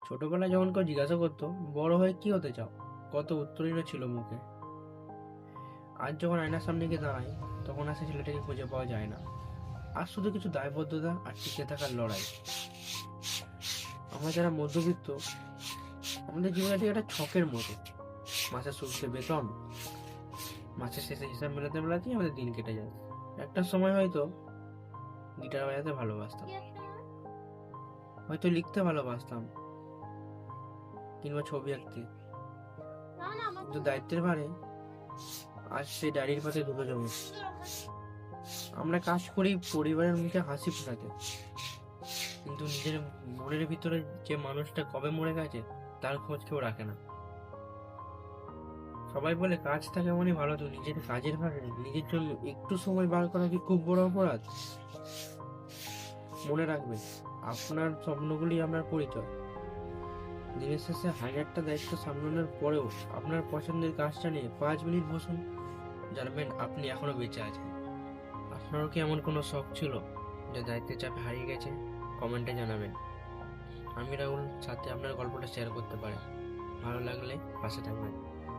ছোটবেলায় যখন কেউ জিজ্ঞাসা করতো বড় হয়ে কি হতে চাও, কত উত্তরই না ছিল মুখে। আজ যখন আয়নার সামনে গিয়ে দাঁড়াই, তখন আর সেই ছেলেটাকে খুঁজে পাওয়া যায় না। আর শুধু কিছু দায়বদ্ধতা আর টিকে থাকার লড়াই। আমরা যারা মধ্যবিত্ত, আমাদের জীবনটা ঠিক একটা ছকের মতো। মাসের শুরুতে বেতন, মাসের শেষে হিসাব মেলাতে মেলাতেই আমাদের দিন কেটে যায়। একটা সময় হয়তো গিটার বাজাতে ভালোবাসতাম, হয়তো লিখতে ভালোবাসতাম, কিংবা ছবি আঁকতে। কিন্তু দায়িত্বের ভারে আজ সেই ডায়েরির পাতে ধুলো জমে। আমরা কাজ করি পরিবারের মুখে হাসি ফোটাতে, কিন্তু নিজের মনের ভিতরে যে মানুষটা কবে মরে গেছে তার খোঁজ কেউ রাখে না। সবাই বলে কাজ থাকে মানে ভালো, তো নিজের কাজের ভারে নিজের জন্য একটু সময় বার করা কি খুব বড় অপরাধ? মনে রাখবেন, আপনার স্বপ্নগুলি আপনার পরিচয়। দিনের শেষে হাজারটা দায়িত্ব সামলানোর পরেও আপনার পছন্দের কাজটা নিয়ে 5 মিনিট বসুন, জানবেন আপনি এখনো বেঁচে আছেন। আপনারও কি এমন কোনো শখ ছিল যে দায়িত্বের চাপে হারিয়ে গেছে? কমেন্টে জানাবেন। আমি রাহুল, সাথে আপনার গল্পটা শেয়ার করতে পারেন। ভালো লাগলে পাশে থাকবেন।